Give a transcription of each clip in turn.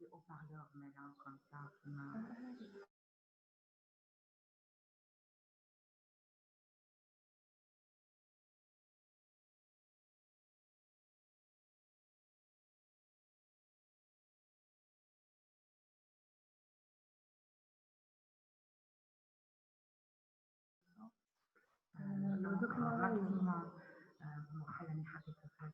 des haut-parleurs, mais là, comme ça, maximum. خليني حقيقة.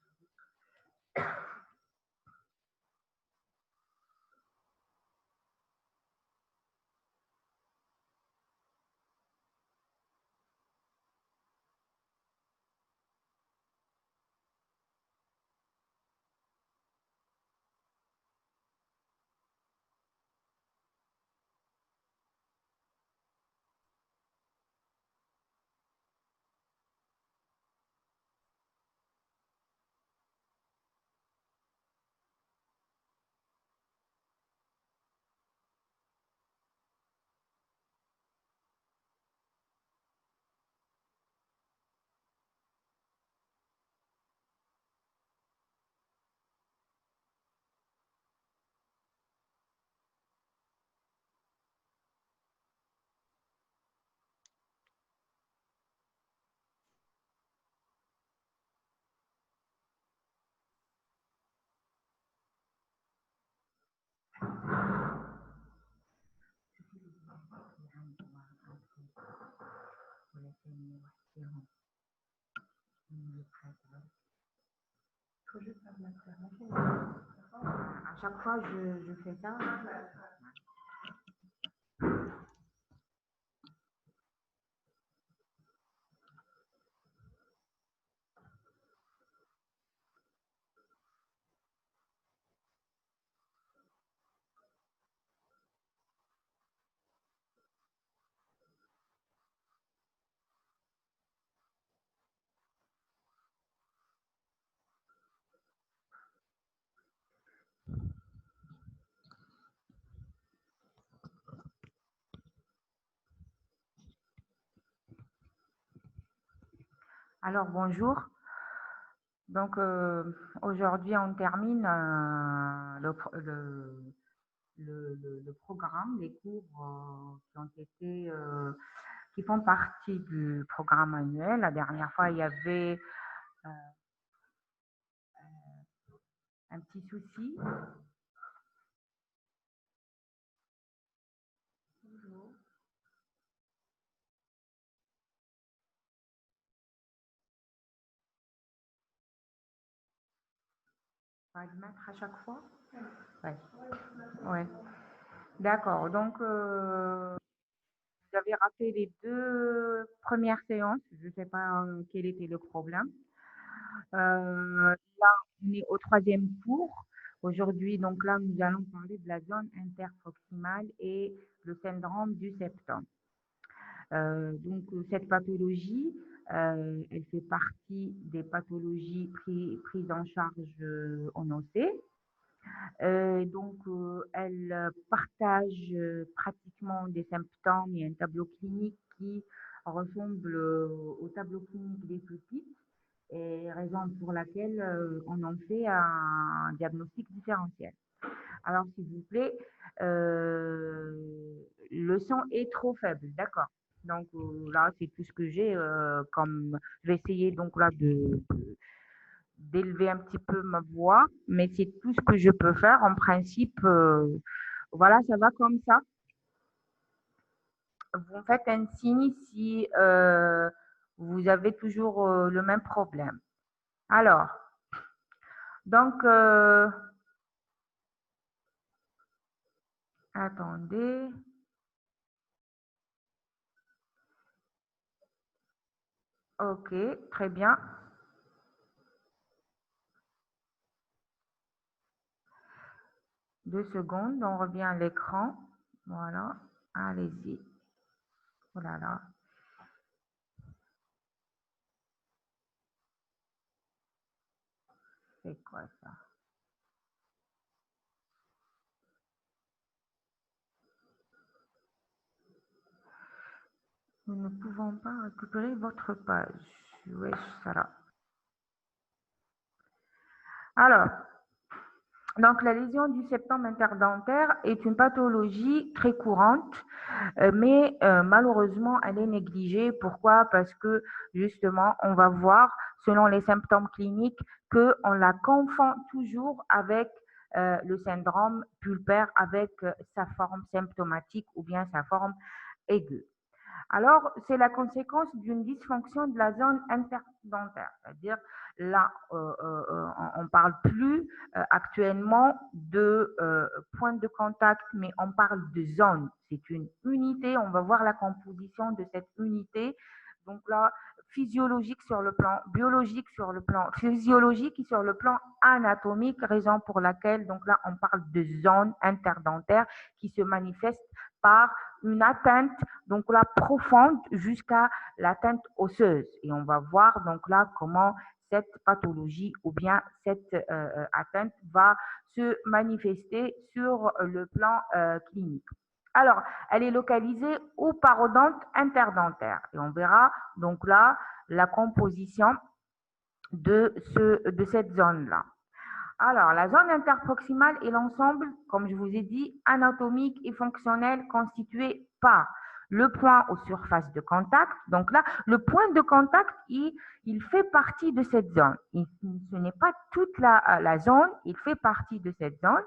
À chaque fois, je fais ça. Alors, bonjour. Donc, aujourd'hui, on termine le programme, les cours qui ont été, qui font partie du programme annuel. La dernière fois, il y avait euh, un petit souci. On va le mettre à chaque fois. Ouais. Ouais. D'accord. Donc, vous avez raté les deux premières séances. Je ne sais pas quel était le problème. Là, on est au troisième cours. Aujourd'hui, donc là, nous allons parler de la zone interproximale et le syndrome du septum. Donc, cette pathologie, elle fait partie des pathologies prises en charge en OC. Donc, elle partage pratiquement des symptômes et un tableau clinique qui ressemble au tableau clinique des petits, et raison pour laquelle on en fait un diagnostic différentiel. Alors, s'il vous plaît, le son est trop faible, d'accord. Donc là, c'est tout ce que j'ai comme. Je vais essayer donc là d'élever un petit peu ma voix, mais c'est tout ce que je peux faire. En principe, voilà, ça va comme ça. Vous me faites un signe si vous avez toujours le même problème. Alors, donc, attendez. Ok, très bien. 2 secondes, on revient à l'écran. Voilà, allez-y. Oh là là. C'est quoi ça? Nous ne pouvons pas récupérer votre page. Oui, ça là. Alors, Donc, la lésion du septum interdentaire est une pathologie très courante, mais malheureusement, elle est négligée. Pourquoi? Parce que justement, on va voir, selon les symptômes cliniques, qu'on la confond toujours avec le syndrome pulpaire, avec sa forme symptomatique ou bien sa forme aiguë. Alors, c'est la conséquence d'une dysfonction de la zone interdentaire, c'est-à-dire là, on ne parle plus actuellement de point de contact, mais on parle de zone. C'est une unité, on va voir la composition de cette unité. Donc là, physiologique sur le plan biologique, sur le plan physiologique et sur le plan anatomique, raison pour laquelle, donc là, on parle de zone interdentaire qui se manifeste par une atteinte donc là profonde jusqu'à l'atteinte osseuse. Et on va voir donc là comment cette pathologie ou bien cette atteinte va se manifester sur le plan clinique. Alors, elle est localisée au parodonte interdentaire et on verra donc là la composition de cette zone-là. Alors, la zone interproximale est l'ensemble, comme je vous ai dit, anatomique et fonctionnel constitué par le point aux surfaces de contact. Donc là, le point de contact, il fait partie de cette zone. Ce n'est pas toute la zone, il fait partie de cette zone.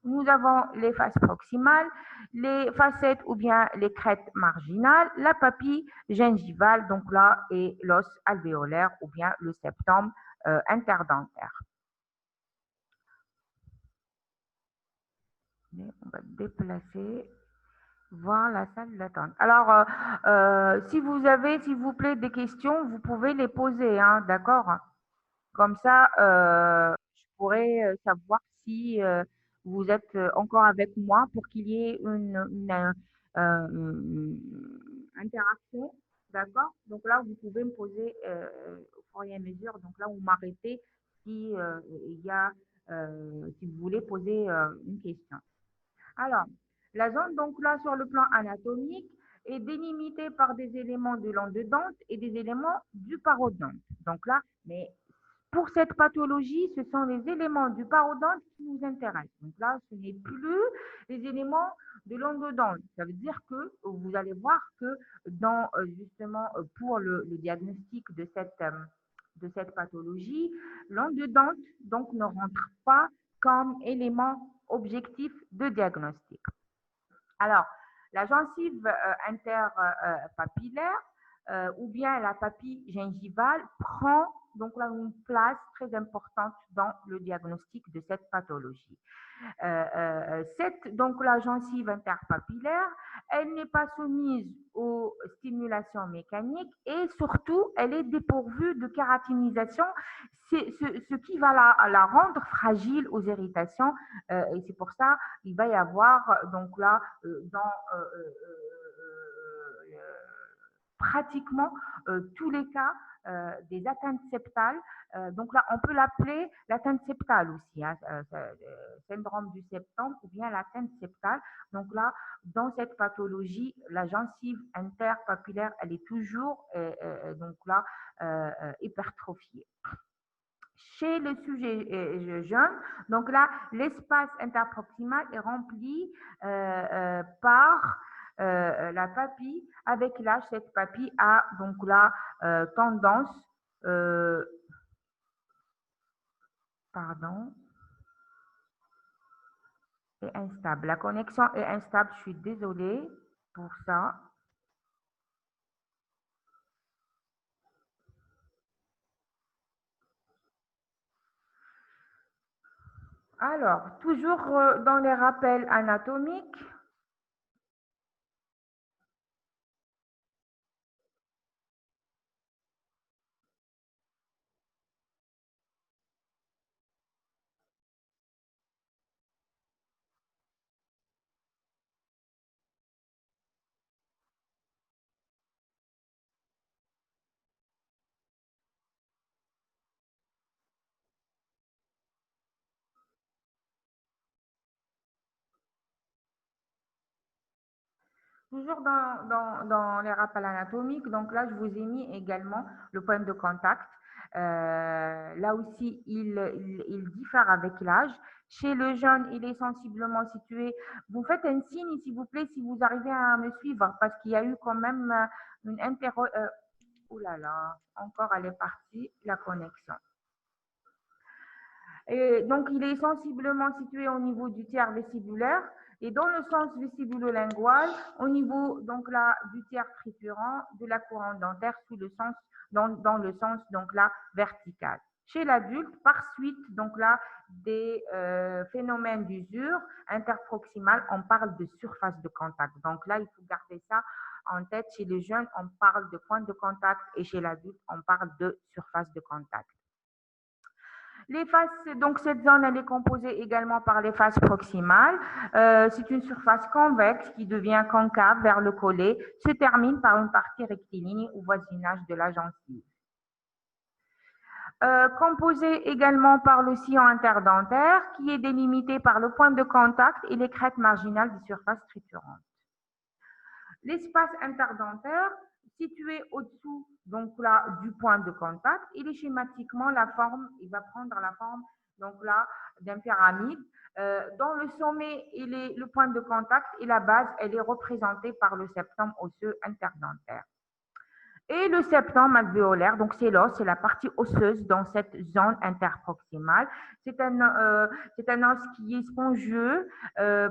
Nous avons les faces proximales, les facettes ou bien les crêtes marginales, la papille gingivale, donc là, et l'os alvéolaire ou bien le septum interdentaire. On va déplacer, voir la salle d'attente. Alors, si vous avez, s'il vous plaît, des questions, vous pouvez les poser, hein, d'accord? Comme ça, je pourrais savoir si vous êtes encore avec moi pour qu'il y ait une interaction, d'accord? Donc là, vous pouvez me poser au fur et à mesure. Donc là, vous m'arrêtez si il y a, si vous voulez poser une question. Alors, la zone, donc là, sur le plan anatomique, est délimitée par des éléments de l'endodonte et des éléments du parodonte. Donc là, mais pour cette pathologie, ce sont les éléments du parodonte qui nous intéressent. Donc là, ce n'est plus les éléments de l'endodonte. Ça veut dire que vous allez voir que dans justement pour le diagnostic de cette pathologie, l'endodonte donc ne rentre pas comme élément objectif de diagnostic. Alors, la gencive interpapillaire ou bien la papille gingivale prend donc là une place très importante dans le diagnostic de cette pathologie. Donc la gencive interpapillaire, elle n'est pas soumise aux stimulations mécaniques et surtout, elle est dépourvue de kératinisation, ce qui va la rendre fragile aux irritations. Et c'est pour ça qu'il va y avoir donc là dans pratiquement tous les cas des atteintes septales. Donc là, on peut l'appeler l'atteinte septale aussi, hein, syndrome du septum ou bien l'atteinte septale. Donc là, dans cette pathologie, la gencive interpapillaire, elle est toujours donc là hypertrophiée. Chez le sujet jeune, donc là, l'espace interproximal est rempli par la papille. Avec l'âge, cette papille a donc là tendance, euh, pardon, est instable. La connexion est instable, je suis désolée pour ça. Alors, toujours dans les rappels anatomiques, toujours dans les rappels anatomiques, donc là, je vous ai mis également le point de contact. Là aussi, il diffère avec l'âge. Chez le jeune, il est sensiblement situé. Vous faites un signe, s'il vous plaît, si vous arrivez à me suivre, parce qu'il y a eu quand même une interrogation. Oh là là, encore elle est partie, la connexion. Et donc, il est sensiblement situé au niveau du tiers vestibulaire et dans le sens vestibulo-lingual, au niveau donc là du tiers triturant de la couronne dentaire sous le sens, dans le sens donc là vertical. Chez l'adulte, par suite donc là des phénomènes d'usure interproximale, on parle de surface de contact. Donc là, il faut garder ça en tête. Chez les jeunes, on parle de point de contact et chez l'adulte, on parle de surface de contact. Les faces, donc cette zone, elle est composée également par les faces proximales. C'est une surface convexe qui devient concave vers le collet, se termine par une partie rectiligne au voisinage de la gencive. Composée également par le sillon interdentaire qui est délimité par le point de contact et les crêtes marginales des surfaces triturantes. L'espace interdentaire situé au-dessous donc là du point de contact, il est schématiquement la forme, il va prendre la forme donc là d'un pyramide. Dans le sommet, le point de contact et la base, elle est représentée par le septum osseux interdentaire. Et le septum alvéolaire, donc c'est l'os, c'est la partie osseuse dans cette zone interproximale. C'est un os qui est spongieux,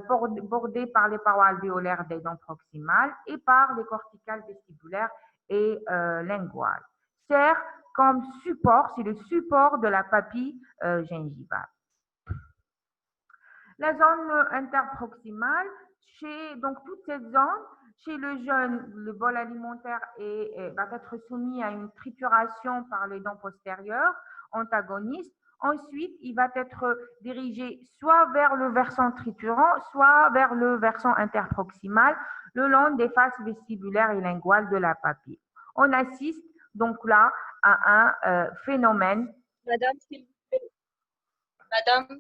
bordé par les parois alvéolaires des dents proximales et par les corticales vestibulaires et linguales. Sert comme support, c'est le support de la papille gingivale. La zone interproximale, donc toute cette zone, chez le jeune, le bol alimentaire va être soumis à une trituration par les dents postérieures antagonistes. Ensuite, il va être dirigé soit vers le versant triturant, soit vers le versant interproximal, le long des faces vestibulaires et linguales de la papille. On assiste donc là à un phénomène. Madame,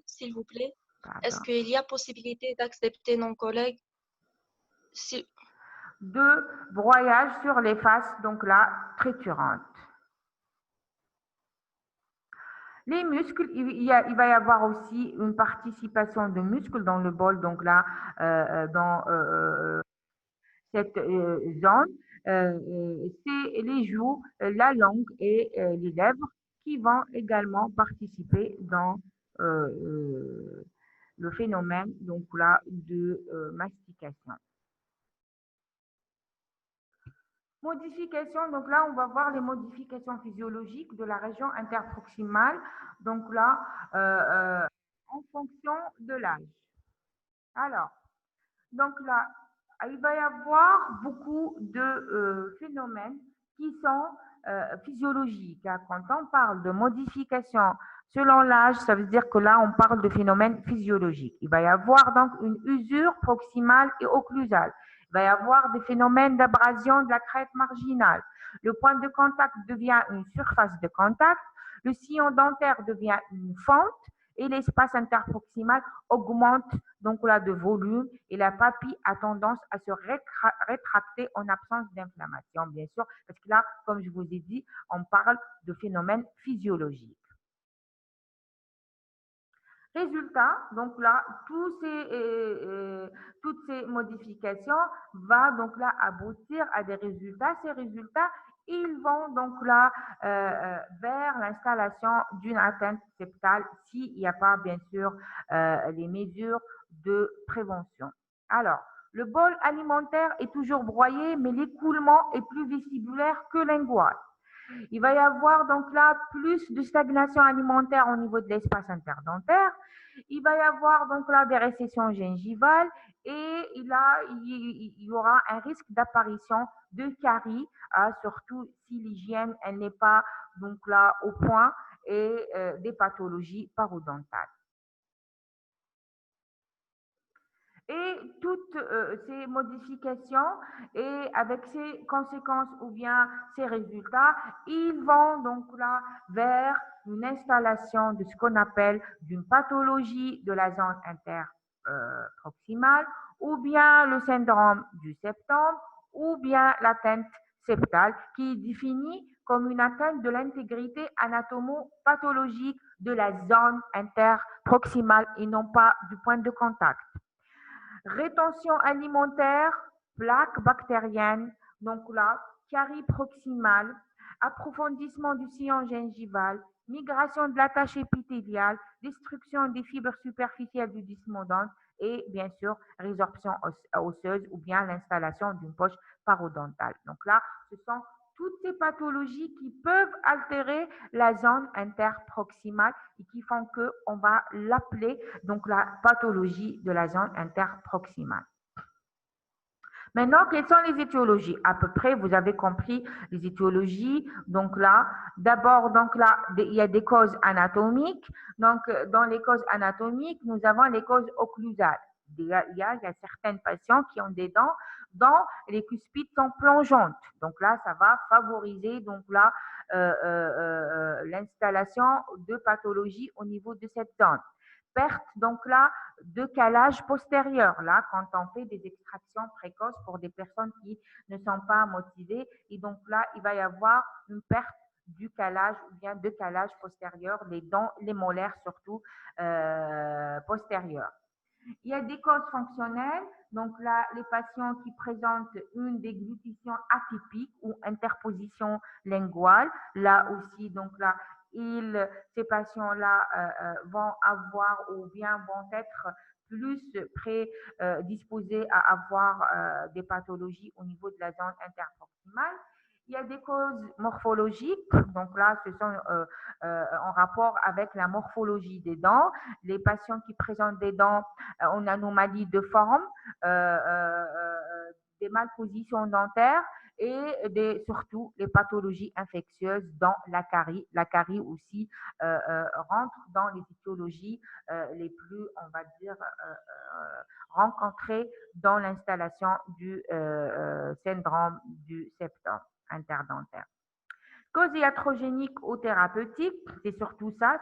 s'il vous plaît, est-ce qu'il y a possibilité d'accepter nos collègues de broyage sur les faces, donc là, triturantes. Les muscles, il va y avoir aussi une participation de muscles dans le bol, donc là, dans cette zone. C'est les joues, la langue et les lèvres qui vont également participer dans le phénomène donc là, de mastication. Modification, donc là, on va voir les modifications physiologiques de la région interproximale, donc là, en fonction de l'âge. Alors, donc là, il va y avoir beaucoup de phénomènes qui sont physiologiques. Quand on parle de modification selon l'âge, ça veut dire que là, on parle de phénomènes physiologiques. Il va y avoir donc une usure proximale et occlusale. Il va y avoir des phénomènes d'abrasion de la crête marginale. Le point de contact devient une surface de contact. Le sillon dentaire devient une fente et l'espace interproximal augmente donc là de volume et la papille a tendance à se rétracter en absence d'inflammation, bien sûr, parce que là, comme je vous ai dit, on parle de phénomènes physiologiques. Résultat, donc là, toutes ces modifications vont donc là aboutir à des résultats. Ces résultats, ils vont donc là vers l'installation d'une atteinte septale s'il n'y a pas bien sûr les mesures de prévention. Alors, le bol alimentaire est toujours broyé, mais l'écoulement est plus vestibulaire que lingual. Il va y avoir donc là plus de stagnation alimentaire au niveau de l'espace interdentaire. Il va y avoir donc là des récessions gingivales et il y aura un risque d'apparition de caries, surtout si l'hygiène elle n'est pas donc là au point et des pathologies parodontales. Et toutes ces modifications et avec ces conséquences ou bien ces résultats, ils vont donc là vers une installation de ce qu'on appelle d'une pathologie de la zone interproximale ou bien le syndrome du septum ou bien l'atteinte septale qui est définie comme une atteinte de l'intégrité anatomo-pathologique de la zone interproximale et non pas du point de contact. Rétention alimentaire, plaques bactériennes, donc là, carie proximale, approfondissement du sillon gingival, migration de la tache épithéliale, destruction des fibres superficielles du dysmodonte et bien sûr résorption osseuse ou bien l'installation d'une poche parodontale. Donc là, ce sont toutes ces pathologies qui peuvent altérer la zone interproximale et qui font qu'on va l'appeler donc la pathologie de la zone interproximale. Maintenant, quelles sont les étiologies? À peu près, vous avez compris les étiologies. Donc là, d'abord, donc là, il y a des causes anatomiques. Donc, dans les causes anatomiques, nous avons les causes occlusales. Il y a certains patients qui ont des dents dont les cuspides sont plongeantes. Donc là, ça va favoriser donc là l'installation de pathologies au niveau de cette zone. Perte donc là de calage postérieur, là quand on fait des extractions précoces pour des personnes qui ne sont pas motivées, et donc là il va y avoir une perte du calage ou bien de calage postérieur, les dents, les molaires surtout postérieures. Il y a des causes fonctionnelles, donc là, les patients qui présentent une déglutition atypique ou interposition linguale, là aussi, donc là, ces patients-là vont avoir ou bien vont être plus prédisposés à avoir des pathologies au niveau de la zone interproximale. Il y a des causes morphologiques, donc là, ce sont en rapport avec la morphologie des dents. Les patients qui présentent des dents en anomalie de forme, des malpositions dentaires et surtout les pathologies infectieuses dans la carie. La carie aussi rentre dans les étiologies les plus, on va dire, rencontrées dans l'installation du syndrome du septum interdentaire. Cause iatrogénique ou thérapeutique, c'est surtout ça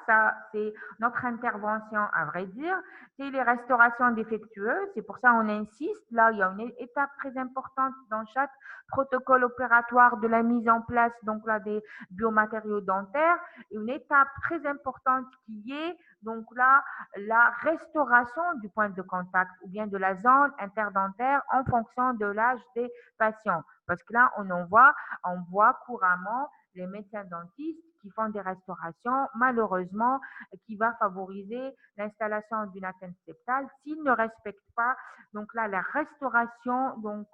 c'est notre intervention à vrai dire, c'est les restaurations défectueuses, c'est pour ça qu'on insiste, là il y a une étape très importante dans chaque protocole opératoire de la mise en place donc là des biomatériaux dentaires, une étape très importante qui est donc là la restauration du point de contact ou bien de la zone interdentaire en fonction de l'âge des patients, parce que là on voit couramment les médecins dentistes qui font des restaurations, malheureusement, qui va favoriser l'installation d'une atteinte septale s'ils ne respectent pas donc là la restauration donc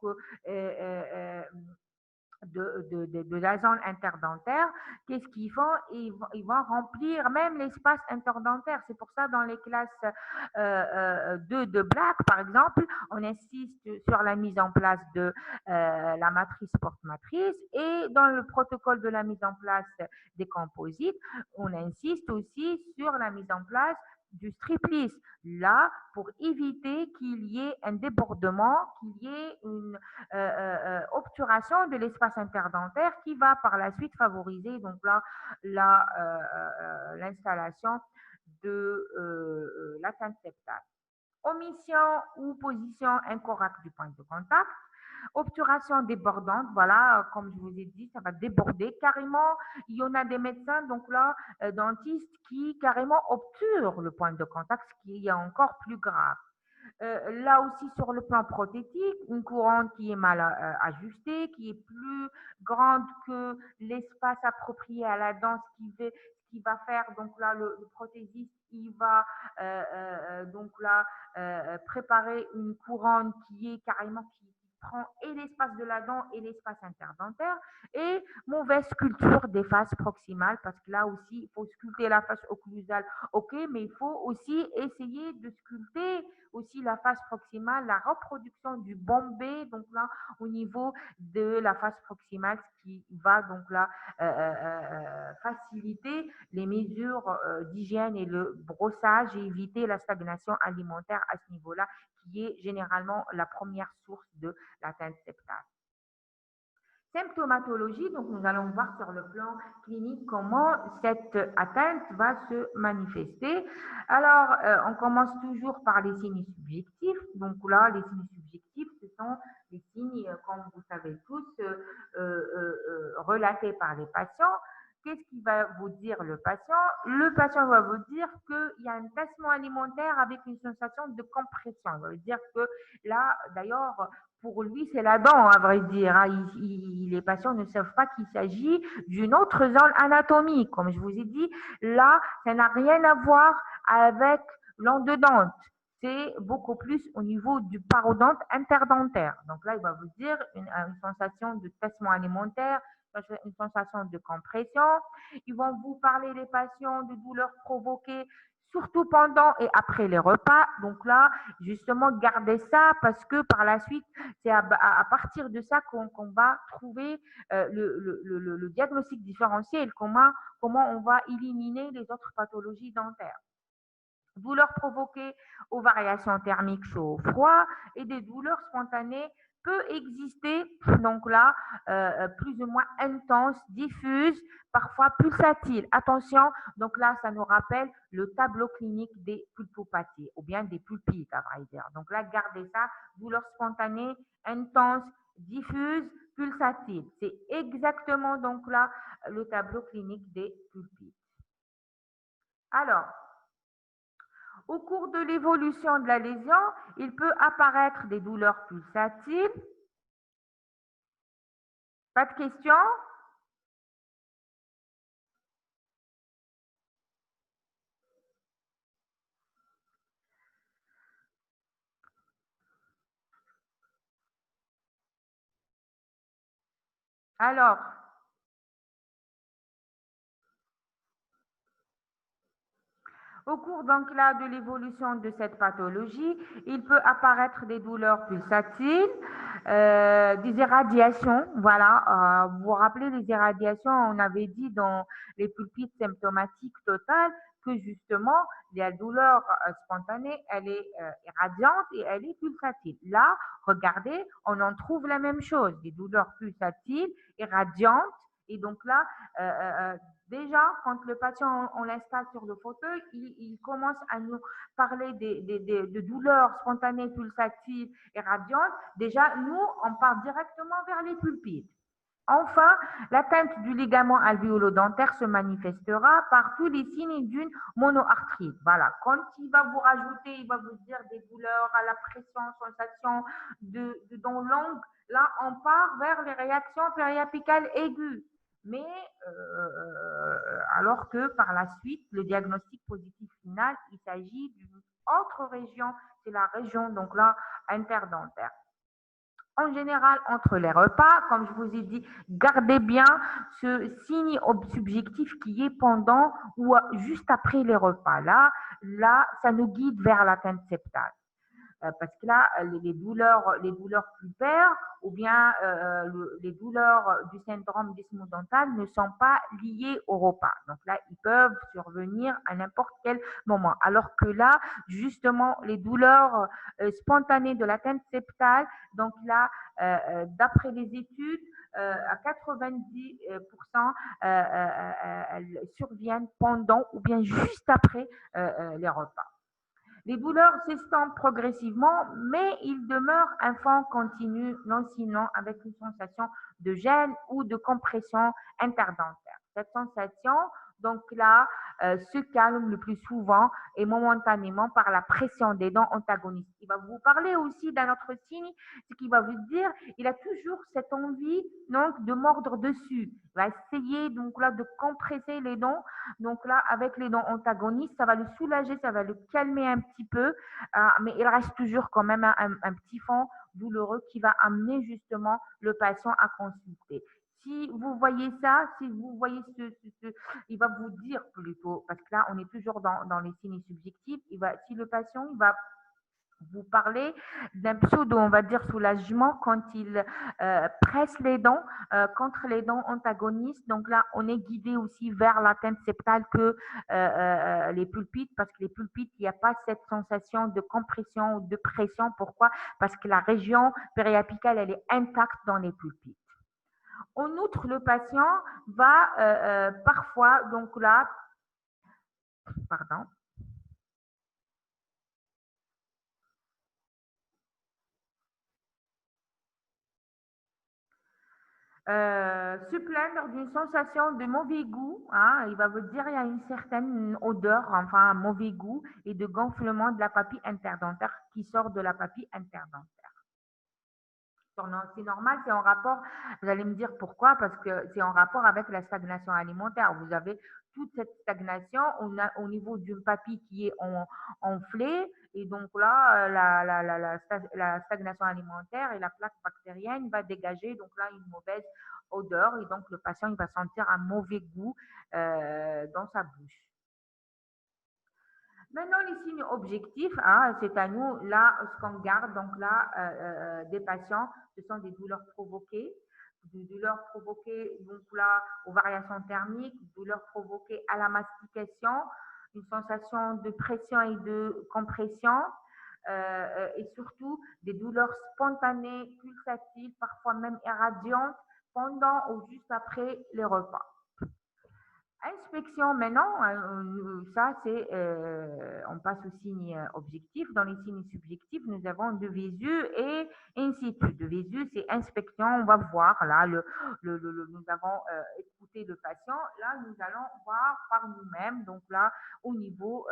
de la zone interdentaire. Qu'est-ce qu'ils font? Ils vont remplir même l'espace interdentaire. C'est pour ça dans les classes 2 de Black, par exemple, on insiste sur la mise en place de la matrice porte-matrice, et dans le protocole de la mise en place des composites, on insiste aussi sur la mise en place du strip-list, là, pour éviter qu'il y ait un débordement, qu'il y ait une obturation de l'espace interdentaire qui va par la suite favoriser donc là l'installation de l'atteinte septale. Omission ou position incorrecte du point de contact. Obturation débordante, voilà, comme je vous ai dit, ça va déborder carrément. Il y en a des médecins, donc là, dentistes, qui carrément obturent le point de contact, ce qui est encore plus grave. Là aussi, sur le plan prothétique, une couronne qui est mal ajustée, qui est plus grande que l'espace approprié à la dent, ce qui va faire, donc là, le prothésiste, il va donc là préparer une couronne qui est carrément qui prend et l'espace de la dent et l'espace interdentaire, et mauvaise sculpture des faces proximales, parce que là aussi, il faut sculpter la face occlusale, ok, mais il faut aussi essayer de sculpter aussi la face proximale, la reproduction du bombé, donc là, au niveau de la face proximale, ce qui va donc là faciliter les mesures d'hygiène et le brossage et éviter la stagnation alimentaire à ce niveau-là, qui est généralement la première source de l'atteinte septale. Symptomatologie, donc nous allons voir sur le plan clinique comment cette atteinte va se manifester. Alors, on commence toujours par les signes subjectifs. Donc là, les signes subjectifs, ce sont ces signes, comme vous savez tous, relatés par les patients. Qu'est-ce qui va vous dire le patient? Le patient va vous dire qu'il y a un tassement alimentaire avec une sensation de compression. Ça veut dire que là, d'ailleurs, pour lui, c'est la dent, à vrai dire. Hein. Les patients ne savent pas qu'il s'agit d'une autre zone anatomique. Comme je vous ai dit, là, ça n'a rien à voir avec l'endodonte. C'est beaucoup plus au niveau du parodonte interdentaire. Donc là, il va vous dire une sensation de tassement alimentaire, une sensation de compression. Ils vont vous parler, les patients, de douleurs provoquées, surtout pendant et après les repas. Donc là, justement, gardez ça parce que par la suite, c'est à partir de ça qu'on va trouver le diagnostic différentiel, comment on va éliminer les autres pathologies dentaires. Douleurs provoquées aux variations thermiques chaud-froid et des douleurs spontanées peut exister, donc là, plus ou moins intenses, diffuses, parfois pulsatiles. Attention, donc là, ça nous rappelle le tableau clinique des pulpopathies ou bien des pulpites, à vrai dire. Donc là, gardez ça, douleurs spontanées, intenses, diffuses, pulsatiles. C'est exactement donc là le tableau clinique des pulpites. Alors, au cours de l'évolution de la lésion, il peut apparaître des douleurs pulsatiles. Pas de questions? Alors, au cours donc là de l'évolution de cette pathologie, il peut apparaître des douleurs pulsatiles, des irradiations. Voilà, vous vous rappelez les irradiations, on avait dit dans les pulpites symptomatiques totales que justement la douleur spontanée, elle est irradiante et elle est pulsatile. Là, regardez, on en trouve la même chose, des douleurs pulsatiles, irradiantes. Et donc là, déjà, quand le patient, on l'installe sur le fauteuil, il commence à nous parler de douleurs spontanées, pulsatives et radiantes. Déjà, nous, on part directement vers les pulpites. Enfin, l'atteinte du ligament alvéolo-dentaire se manifestera par tous les signes d'une monoarthrite. Voilà, quand il va vous rajouter, il va vous dire des douleurs à la pression, sensation de dents longues, là, on part vers les réactions périapicales aiguës. Mais alors que par la suite, le diagnostic positif final, il s'agit d'une autre région, c'est la région donc là interdentaire. En général, entre les repas, comme je vous ai dit, gardez bien ce signe subjectif qui est pendant ou juste après les repas. Là, ça nous guide vers l'atteinte septale. Parce que là, les douleurs pulpaires ou bien les douleurs du syndrome desmodental ne sont pas liées au repas. Donc là, ils peuvent survenir à n'importe quel moment. Alors que là, justement, les douleurs spontanées de l'atteinte septale, donc là, d'après les études, à 90%, elles surviennent pendant ou bien juste après les repas. Les douleurs s'estompent progressivement, mais il demeure un fond continu, lancinant, avec une sensation de gêne ou de compression interdentaire. Cette sensation, donc là, se calme le plus souvent et momentanément par la pression des dents antagonistes. Il va vous parler aussi d'un autre signe, ce qui va vous dire, il a toujours cette envie donc de mordre dessus. Il va essayer donc là de compresser les dents. Donc là, avec les dents antagonistes, ça va le soulager, ça va le calmer un petit peu, mais il reste toujours quand même un petit fond douloureux qui va amener justement le patient à consulter. Si vous voyez ça, si vous voyez il va vous dire plutôt, parce que là, on est toujours dans les signes subjectifs, si le patient il va vous parlez d'un pseudo, on va dire, soulagement quand il presse les dents contre les dents antagonistes. Donc là, on est guidé aussi vers l'atteinte septale que les pulpites, parce que les pulpites, il n'y a pas cette sensation de compression ou de pression. Pourquoi? Parce que la région périapicale, elle est intacte dans les pulpites. En outre, le patient va parfois, donc là, pardon, Se plaindre d'une sensation de mauvais goût, hein, il va vous dire il y a une certaine odeur, enfin un mauvais goût et de gonflement de la papille interdentaire qui sort de la papille interdentaire. C'est normal, c'est en rapport, vous allez me dire pourquoi, parce que c'est en rapport avec la stagnation alimentaire. Vous avez toute cette stagnation au niveau d'une papille qui est enflée, et donc là, la stagnation alimentaire et la plaque bactérienne va dégager donc là une mauvaise odeur, et donc le patient il va sentir un mauvais goût dans sa bouche. Maintenant, les signes objectifs, hein, c'est à nous, là, ce qu'on garde, donc là, des patients, ce sont des douleurs provoquées, donc là, aux variations thermiques, douleurs provoquées à la mastication, une sensation de pression et de compression, et surtout des douleurs spontanées, pulsatives, parfois même irradiantes, pendant ou juste après les repas. Inspection, maintenant, ça c'est, on passe aux signes objectifs. Dans les signes subjectifs, nous avons de visu et in situ. De visu, c'est inspection, on va voir, là, nous avons écouté le patient, là, nous allons voir par nous-mêmes, donc là, au niveau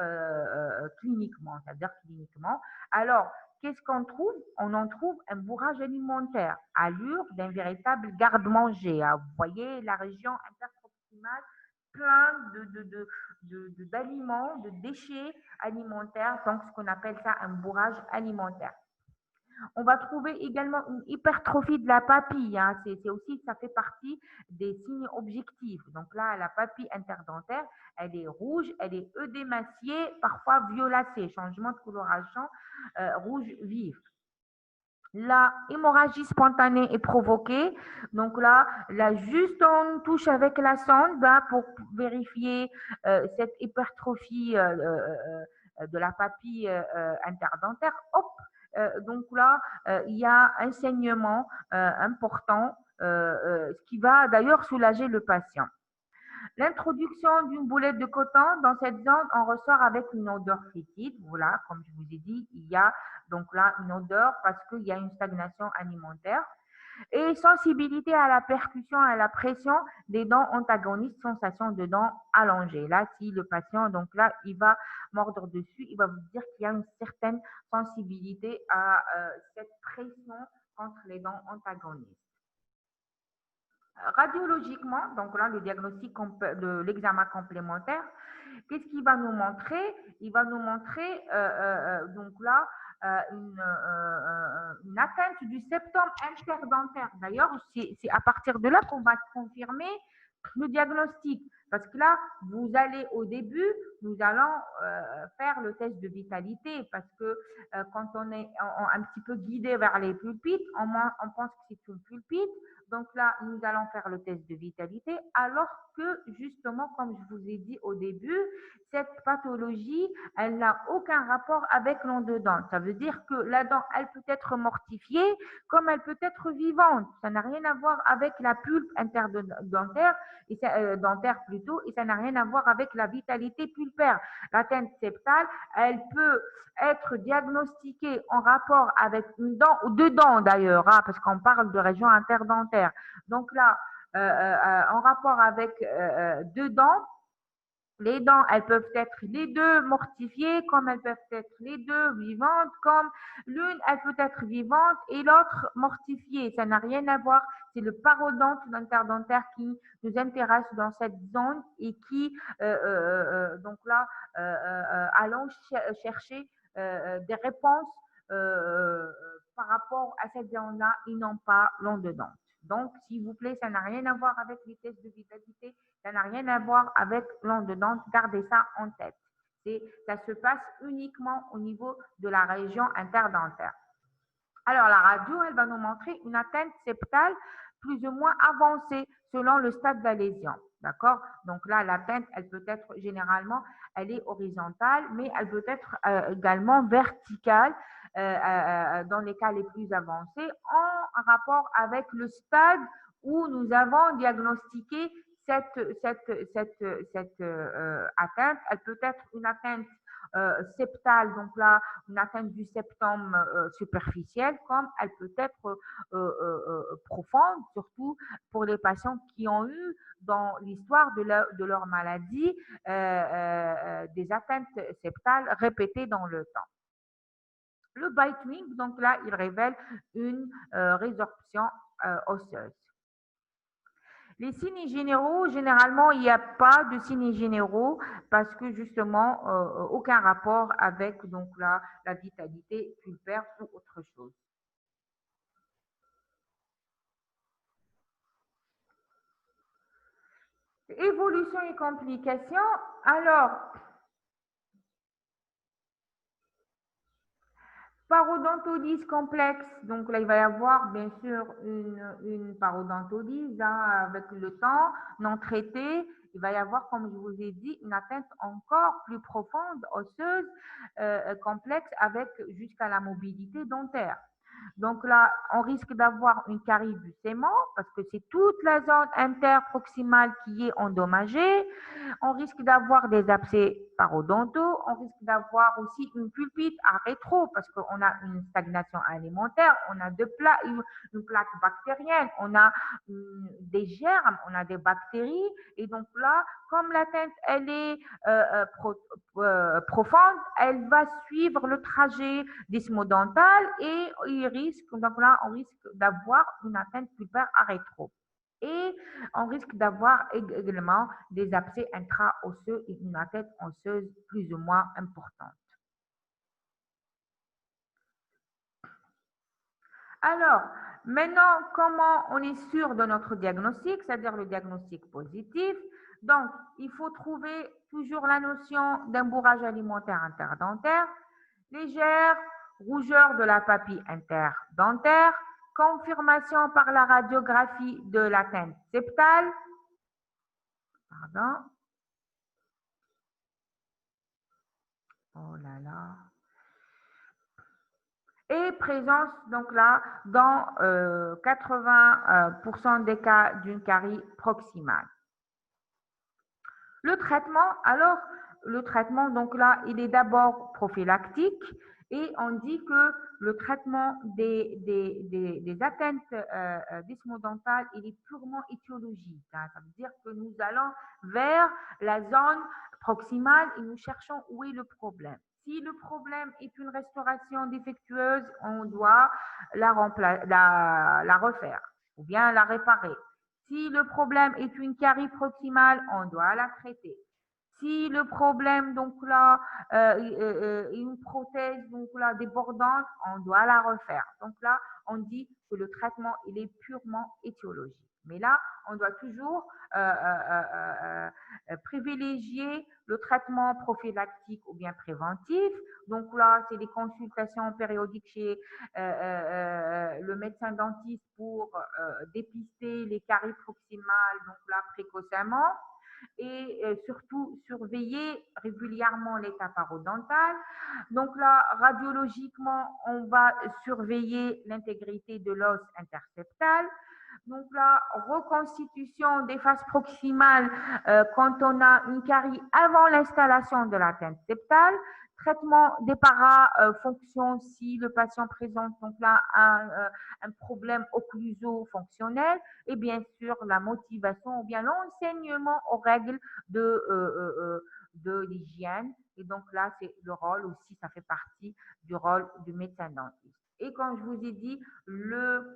cliniquement, c'est-à-dire cliniquement. Alors, qu'est-ce qu'on trouve? On en trouve un bourrage alimentaire, allure d'un véritable garde-manger. Vous voyez la région interproximale plein d'aliments, de déchets alimentaires, donc ce qu'on appelle ça un bourrage alimentaire. On va trouver également une hypertrophie de la papille, hein. C'est aussi, ça fait partie des signes objectifs. Donc là, la papille interdentaire, elle est rouge, elle est œdémaciée, parfois violacée, changement de coloration rouge vif. La hémorragie spontanée est provoquée. Donc là, juste on touche avec la sonde là, pour vérifier cette hypertrophie de la papille interdentaire. Hop, donc là, il y a un saignement important, ce qui va d'ailleurs soulager le patient. L'introduction d'une boulette de coton dans cette zone, on ressort avec une odeur fétide. Voilà, comme je vous ai dit, il y a donc là une odeur parce qu'il y a une stagnation alimentaire. Et sensibilité à la percussion, à la pression des dents antagonistes, sensation de dents allongées. Là, si le patient, donc là, il va mordre dessus, il va vous dire qu'il y a une certaine sensibilité à cette pression contre les dents antagonistes. Radiologiquement, donc là, le diagnostic de l'examen complémentaire, qu'est-ce qu'il va nous montrer? Il va nous montrer donc là une atteinte du septum interdentaire. D'ailleurs, c'est à partir de là qu'on va confirmer le diagnostic. Parce que là, vous allez au début, nous allons faire le test de vitalité parce que quand on est un petit peu guidé vers les pulpites, on pense que c'est une pulpite. Donc là, nous allons faire le test de vitalité, alors que justement, comme je vous ai dit au début, cette pathologie, elle n'a aucun rapport avec l'endodont. Ça veut dire que la dent, elle peut être mortifiée comme elle peut être vivante. Ça n'a rien à voir avec la pulpe interdentaire, dentaire plutôt, et ça n'a rien à voir avec la vitalité pulpaire. L'atteinte septale, elle peut être diagnostiquée en rapport avec une dent ou deux dents d'ailleurs, hein, parce qu'on parle de région interdentaire. Donc là, en rapport avec deux dents, les dents, elles peuvent être les deux mortifiées, comme elles peuvent être les deux vivantes, comme l'une, elle peut être vivante et l'autre mortifiée. Ça n'a rien à voir. C'est le parodonte interdentaire qui nous intéresse dans cette zone et qui, donc là, allons chercher des réponses par rapport à cette zone-là et non pas l'endodonte. Donc, s'il vous plaît, ça n'a rien à voir avec les tests de vitalité, ça n'a rien à voir avec l'endodonte. Gardez ça en tête. Ça se passe uniquement au niveau de la région interdentaire. Alors, la radio, elle va nous montrer une atteinte septale plus ou moins avancée selon le stade de la lésion. D'accord? Donc là, l'atteinte, elle peut être généralement, elle est horizontale, mais elle peut être également verticale dans les cas les plus avancés en rapport avec le stade où nous avons diagnostiqué cette atteinte, elle peut être une atteinte septale, donc là, une atteinte du septum superficiel, comme elle peut être profonde, surtout pour les patients qui ont eu dans l'histoire de leur maladie des atteintes septales répétées dans le temps. Le bite wing, donc là, il révèle une résorption osseuse. Les signes généraux, généralement, il n'y a pas de signes généraux parce que justement, aucun rapport avec donc la vitalité pulpaire ou autre chose. Évolution et complications. Alors, parodontolyse complexe, donc là il va y avoir bien sûr une parodontolyse avec le temps non traité. Il va y avoir, comme je vous ai dit, une atteinte encore plus profonde, osseuse, complexe, avec jusqu'à la mobilité dentaire. Donc là, on risque d'avoir une carie du sément parce que c'est toute la zone interproximale qui est endommagée. On risque d'avoir des abcès parodontaux. On risque d'avoir aussi une pulpite à rétro parce qu'on a une stagnation alimentaire. On a une plaque bactérienne. On a des germes. On a des bactéries. Et donc là, comme l'atteinte, elle est profonde, elle va suivre le trajet desmodental et donc là, on risque d'avoir une atteinte pulpaire à rétro. Et on risque d'avoir également des abcès intra-osseux et une atteinte osseuse plus ou moins importante. Alors, maintenant, comment on est sûr de notre diagnostic, c'est-à-dire le diagnostic positif? Donc, il faut trouver toujours la notion d'un bourrage alimentaire interdentaire, légère rougeur de la papille interdentaire, confirmation par la radiographie de l'atteinte septale, pardon, oh là là, et présence donc là dans 80% des cas d'une carie proximale. Le traitement, alors, le traitement, donc là, il est d'abord prophylactique et on dit que le traitement des atteintes desmodontales, il est purement étiologique. Ça veut dire que nous allons vers la zone proximale et nous cherchons où est le problème. Si le problème est une restauration défectueuse, on doit la refaire ou bien la réparer. Si le problème est une carie proximale, on doit la traiter. Si le problème, donc là, est une prothèse, donc là, débordante, on doit la refaire. Donc là, on dit que le traitement, il est purement étiologique. Mais là, on doit toujours privilégier le traitement prophylactique ou bien préventif. Donc là, c'est les consultations périodiques chez le médecin dentiste pour dépister les caries proximales, donc là, précocement. Et surtout surveiller régulièrement l'état parodontal. Donc là, radiologiquement, on va surveiller l'intégrité de l'os interseptal. Donc la reconstitution des faces proximales quand on a une carie avant l'installation de l'atteinte septale, traitement des parafonctions si le patient présente donc là un problème occluso-fonctionnel et bien sûr la motivation ou bien l'enseignement aux règles de l'hygiène. Et donc là, c'est le rôle aussi, ça fait partie du rôle du médecin dentiste. Et comme je vous ai dit, le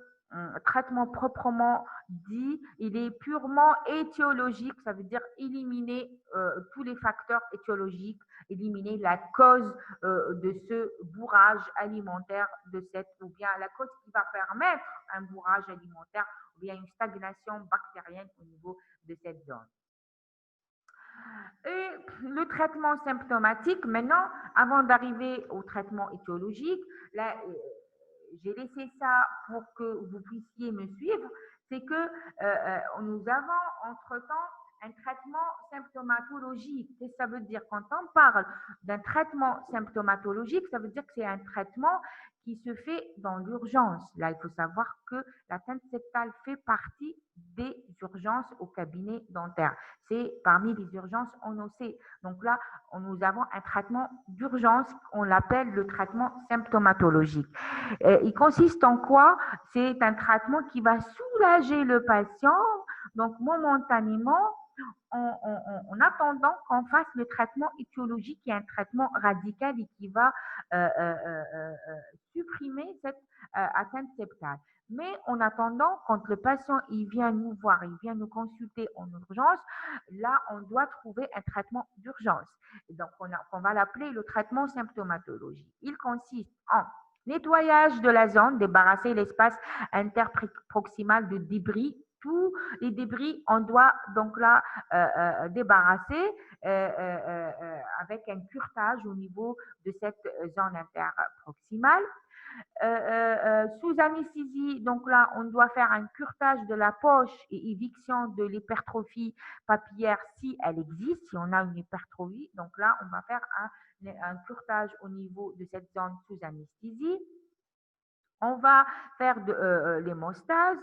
traitement proprement dit, il est purement étiologique, ça veut dire éliminer tous les facteurs étiologiques, éliminer la cause de ce bourrage alimentaire de cette, ou bien la cause qui va permettre un bourrage alimentaire, ou bien une stagnation bactérienne au niveau de cette zone. Et le traitement symptomatique, maintenant, avant d'arriver au traitement étiologique, là, j'ai laissé ça pour que vous puissiez me suivre, c'est que nous avons entre-temps un traitement symptomatologique. Qu'est-ce que ça veut dire? Quand on parle d'un traitement symptomatologique, ça veut dire que c'est un traitement qui se fait dans l'urgence. Là, il faut savoir que l'atteinte septale fait partie des urgences au cabinet dentaire. C'est parmi les urgences en OC. Donc là, nous avons un traitement d'urgence, on l'appelle le traitement symptomatologique. Il consiste en quoi? C'est un traitement qui va soulager le patient, donc momentanément, en attendant qu'on fasse le traitement étiologique, qui est un traitement radical et qui va supprimer cette atteinte septale. Mais en attendant, quand le patient il vient nous voir, il vient nous consulter en urgence, là, on doit trouver un traitement d'urgence. Donc, on va l'appeler le traitement symptomatologique. Il consiste en nettoyage de la zone, débarrasser l'espace interproximal de débris. Tous les débris, on doit donc là débarrasser avec un curetage au niveau de cette zone interproximale. Sous anesthésie, donc là, on doit faire un curetage de la poche et éviction de l'hypertrophie papillaire si elle existe, si on a une hypertrophie. Donc là, on va faire un curetage au niveau de cette zone sous anesthésie. On va faire de l'hémostase,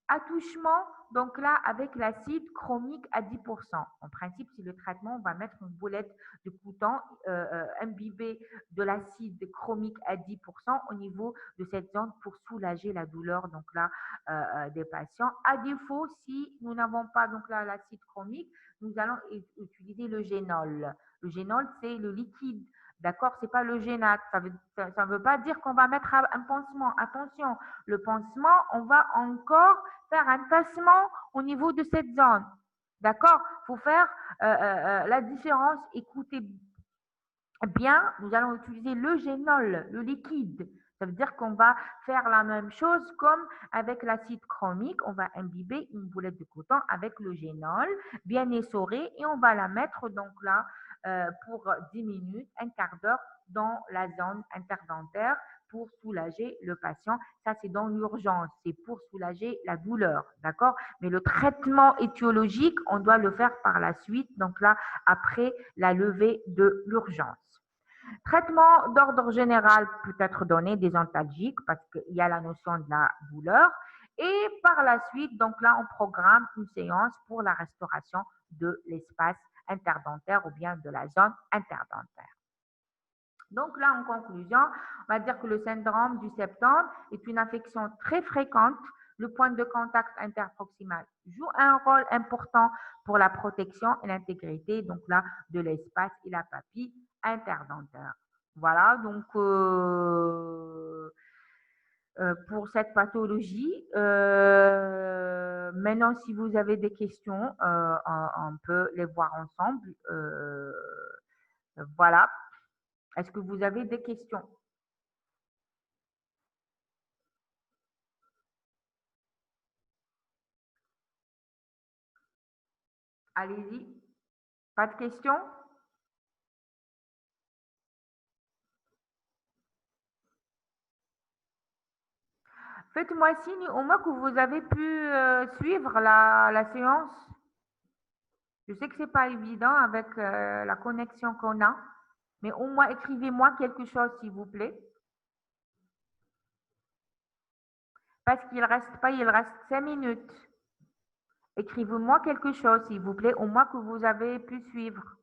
attouchement, donc là, avec l'acide chromique à 10%. En principe, c'est le traitement, on va mettre une boulette de coton imbibée de l'acide chromique à 10% au niveau de cette zone pour soulager la douleur donc là, des patients. À défaut, si nous n'avons pas donc là l'acide chromique, nous allons utiliser le génol. Le génol, c'est le liquide. D'accord? C'est pas le génate. Ça veut pas dire qu'on va mettre un pansement. Attention, le pansement, on va encore faire un tassement au niveau de cette zone. D'accord? Il faut faire la différence. Écoutez bien, nous allons utiliser le génol, le liquide. Ça veut dire qu'on va faire la même chose comme avec l'acide chromique. On va imbiber une boulette de coton avec le génol, bien essorée, et on va la mettre donc là pour 10 minutes, un quart d'heure dans la zone interdentaire pour soulager le patient. Ça, c'est dans l'urgence, c'est pour soulager la douleur, d'accord? Mais le traitement étiologique, on doit le faire par la suite, donc là, après la levée de l'urgence. Traitement d'ordre général peut être donné des antalgiques parce qu'il y a la notion de la douleur. Et par la suite, donc là, on programme une séance pour la restauration de l'espace interdentaire ou bien de la zone interdentaire. Donc là, en conclusion, on va dire que le syndrome du septum est une affection très fréquente. Le point de contact interproximal joue un rôle important pour la protection et l'intégrité donc là, de l'espace et la papille interdentaire. Voilà, donc pour cette pathologie. Maintenant, si vous avez des questions, on peut les voir ensemble. Voilà. Est-ce que vous avez des questions? Allez-y. Pas de questions? Faites-moi signe au moins que vous avez pu suivre la séance. Je sais que ce n'est pas évident avec la connexion qu'on a, mais au moins écrivez-moi quelque chose, s'il vous plaît. Parce qu'il reste pas, il reste 5 minutes. Écrivez-moi quelque chose, s'il vous plaît, au moins que vous avez pu suivre.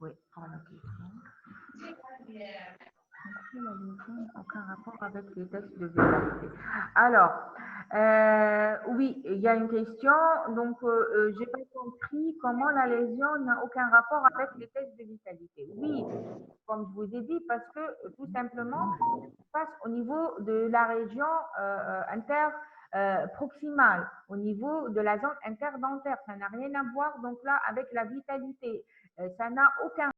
Oui, prends la question. La lésion n'a aucun rapport avec les tests de vitalité. Alors, oui, il y a une question. Donc, je n'ai pas compris comment la lésion n'a aucun rapport avec les tests de vitalité. Oui, comme je vous ai dit, parce que tout simplement, ça se passe au niveau de la région proximale, au niveau de la zone interdentaire. Ça n'a rien à voir donc là avec la vitalité. Ça n'a aucun